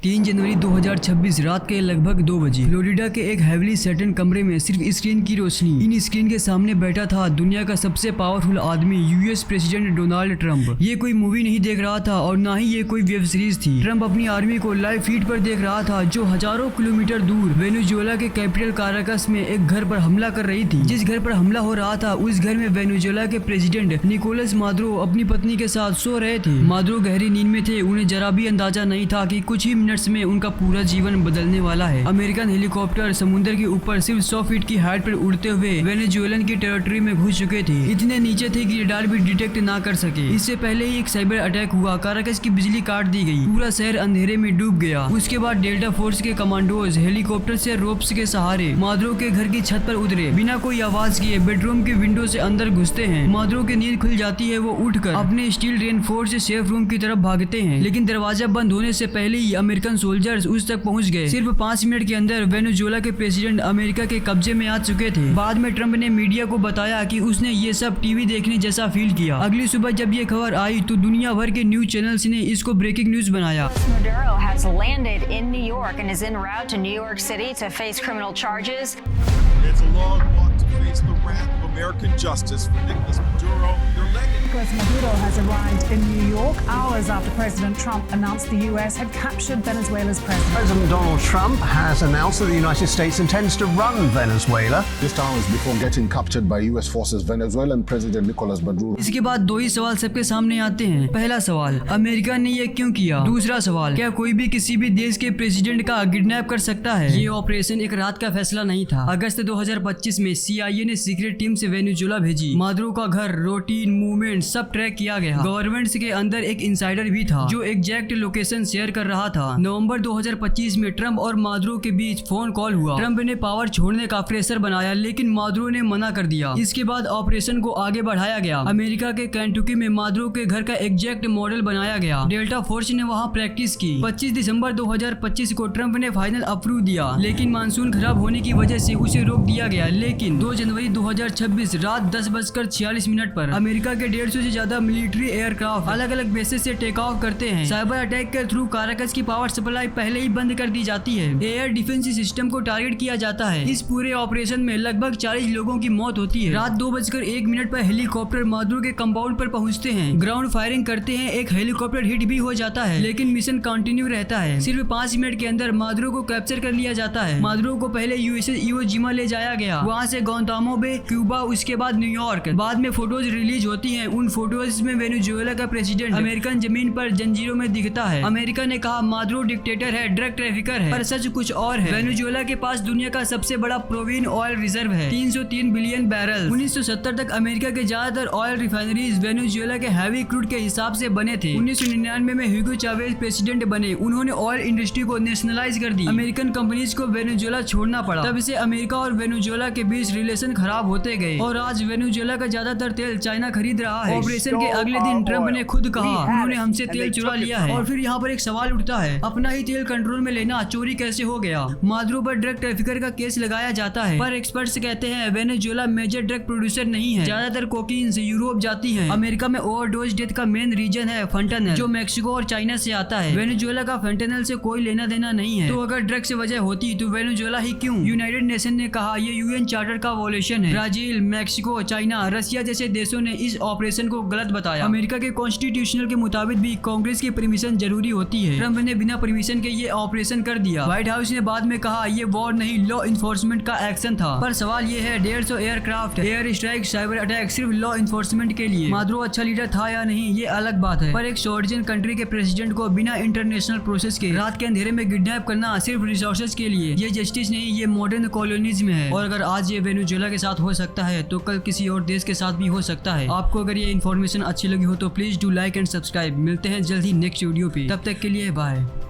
3 जनवरी 2026 रात के लगभग 2 बजे फ्लोरिडा के एक हेवली सेटन कमरे में सिर्फ स्क्रीन की रोशनी। इन स्क्रीन के सामने बैठा था दुनिया का सबसे पावरफुल आदमी, यूएस प्रेसिडेंट डोनाल्ड ट्रंप। ये कोई मूवी नहीं देख रहा था और ना ही ये कोई वेब सीरीज थी। ट्रंप अपनी आर्मी को लाइव फीड पर देख रहा था, जो हजारों किलोमीटर दूर वेनेजुएला के कैपिटल काराकस में एक घर पर हमला कर रही थी। जिस घर पर हमला हो रहा था उस घर में वेनेजुएला के प्रेसिडेंट निकोलस मादुरो अपनी पत्नी के साथ सो रहे थे। मादुरो गहरी नींद में थे। उन्हें जरा भी अंदाजा नहीं था कि कुछ ही मिनट्स में उनका पूरा जीवन बदलने वाला है। अमेरिकन हेलीकॉप्टर समुद्र के ऊपर सिर्फ 100 फीट की हाइट पर उड़ते हुए वेनेजुएलन की टेरिटरी में घुस चुके थे। इतने नीचे थे कि रडार भी डिटेक्ट ना कर सके। इससे पहले ही एक साइबर अटैक हुआ, काराकस की बिजली काट दी गई, पूरा शहर अंधेरे में डूब गया। उसके बाद डेल्टा फोर्स के कमांडोज हेलीकॉप्टर से रोप्स के सहारे मादुरो के घर की छत पर उतरे। बिना कोई आवाज किए बेडरूम के विंडो से अंदर घुसते हैं। मादुरो की नींद खुल जाती है। वो उठकर अपने स्टील रेनफोर्स सेफ रूम की तरफ भागते हैं, लेकिन दरवाजा बंद होने से पहले ही अमेरिकन सोल्जर्स उस तक पहुंच गए। सिर्फ 5 मिनट के अंदर वेनेजुएला के प्रेसिडेंट अमेरिका के कब्जे में आ चुके थे। बाद में ट्रंप ने मीडिया को बताया कि उसने ये सब टीवी देखने जैसा फील किया। अगली सुबह जब ये खबर आई तो दुनिया भर के न्यूज चैनल्स ने इसको ब्रेकिंग न्यूज बनाया। Maduro has landed in New York and is en route to New York City to face criminal charges. It's a long walk to face the wrath of American justice for Nicolas Maduro. Your legacy. Nicolas Maduro has arrived in New York hours after President Trump announced the U.S. had captured Venezuela's president. President Donald Trump has announced that the United States intends to run Venezuela. Just hours before getting captured by U.S. forces, Venezuelan President Nicolas Maduro. इसके बाद 2 ही सवाल सबके सामने आते हैं। पहला सवाल, America ने ये क्यों किया? दूसरा सवाल, क्या कोई भी किसी भी देश के प्रेसिडेंट का किडनैप कर सकता है? ये ऑपरेशन एक रात का फैसला नहीं था। अगस्त 2025 में CIA ने सीक्रेट टीम से वेनेजुएला भेजी। मादुरो का घर, रूटीन, मूवमेंट सब ट्रैक किया गया। गवर्नमेंट के अंदर एक इंसाइडर भी था जो एग्जैक्ट लोकेशन शेयर कर रहा था। नवंबर 2025 में ट्रंप और मादुरो के बीच फोन कॉल हुआ। ट्रंप ने पावर छोड़ने का प्रेशर बनाया, लेकिन मादुरो ने मना कर दिया। इसके बाद ऑपरेशन को आगे बढ़ाया गया। अमेरिका के केंटुकी में मादुरो के घर का एग्जैक्ट मॉडल बनाया गया। डेल्टा फोर्स ने वहां प्रैक्टिस की। 25 दिसंबर 2025 को ट्रंप ने फाइनल अप्रूव दिया, लेकिन मानसून खराब होने की वजह से उसे रोक दिया गया। लेकिन 2 जनवरी 2026 रात 10:46 पर अमेरिका के 150 से ज्यादा मिलिट्री एयरक्राफ्ट अलग अलग बेसेस से टेक ऑफ करते हैं। साइबर अटैक के थ्रू काराकस की पावर सप्लाई पहले ही बंद कर दी जाती है। एयर डिफेंस सिस्टम को टारगेट किया जाता है। इस पूरे ऑपरेशन में लगभग 40 लोगों की मौत होती है। रात 2:01 पर हेलीकॉप्टर मादुरो के कंपाउंड पर पहुंचते हैं। ग्राउंड फायरिंग करते हैं। एक हेलीकॉप्टर हिट भी हो जाता है, लेकिन मिशन कंटिन्यू रहता है। सिर्फ 5 मिनट के अंदर मादुरो को कैप्चर कर लिया जाता है। मादुरो को पहले यूएसएस इवो जिमा ले जाया गया, वहाँ से गुआंतानामो बे, क्यूबा, उसके बाद न्यूयॉर्क। बाद में फोटोज रिलीज होती हैं। उन फोटोज में वेनेजुएला का प्रेसिडेंट अमेरिकन जमीन पर जंजीरों में दिखता है। अमेरिका ने कहा मादुरो डिक्टेटर है, ड्रग ट्रैफिकर है, पर सच कुछ और है। वेनेजुएला के पास दुनिया का सबसे बड़ा प्रोविन ऑयल रिजर्व है, 303 बिलियन बैरल। 1970 तक अमेरिका के ज्यादातर ऑयल रिफाइनरीज वेनेजुएला के हैवी क्रूड के हिसाब से बने थे। 1999 में ह्यूगो चावेज प्रेसिडेंट बने। उन्होंने ऑयल इंडस्ट्री को नेशनलाइज कर दी। अमेरिकन कंपनीज को वेनेजुएला छोड़ना पड़ा। तब से अमेरिका और वेनेजुएला के बीच रिलेशन खराब होते गए और आज वेनेजुएला का ज्यादातर तेल चाइना खरीद रहा है। ऑपरेशन के अगले दिन ट्रंप ने खुद कहा उन्होंने हमसे तेल चुरा लिया है। और फिर यहाँ पर एक सवाल उठता है, अपना ही तेल कंट्रोल में लेना चोरी कैसे हो गया? मादुरो पर ड्रग ट्रैफिकर का केस लगाया जाता है, पर एक्सपर्ट्स कहते हैं वेनेजुएला मेजर ड्रग प्रोड्यूसर नहीं है। ज्यादातर कोकीन से यूरोप जाती है। अमेरिका में ओवरडोज डेथ का मेन रीजन है फंटानल, जो मेक्सिको और चाइना से आता है। वेनेजुएला का फंटानल से कोई लेना देना नहीं है। तो अगर ड्रग से वजह होती तो वेनेजुएला ही क्यों? यूनाइटेड नेशन ने कहा ये यूएन चार्टर का वॉयलेशन है। ब्राजील, मेक्सिको, चाइना, रसिया जैसे देशों ने इस ऑपरेशन को गलत बताया। अमेरिका के कॉन्स्टिट्यूशनल के मुताबिक भी कांग्रेस की परमिशन जरूरी होती है। ट्रंप ने बिना परमिशन के ये ऑपरेशन कर दिया। व्हाइट हाउस ने बाद में कहा ये वॉर नहीं, लॉ इन्फोर्समेंट का एक्शन था। पर सवाल ये है, 150 aircraft, air strike, cyber attack सिर्फ लॉ इन्फोर्समेंट के लिए। मादुरो अच्छा लीडर था या नहीं ये अलग बात है, पर एक सॉवर्जिन कंट्री के प्रेसिडेंट को बिना इंटरनेशनल प्रोसेस के रात के अंधेरे में किडनैप करना सिर्फ रिसोर्सेज के लिए, ये जस्टिस नहीं, ये मॉडर्न कॉलोनिज्म है। और अगर आज ये वेनेजुएला के साथ हो सकता है तो कल किसी और देश के साथ भी हो सकता है। आपको अगर ये इन्फॉर्मेशन अच्छी लगी हो तो please do like and subscribe. मिलते हैं जल्द ही नेक्स्ट वीडियो पे, तब तक के लिए बाय।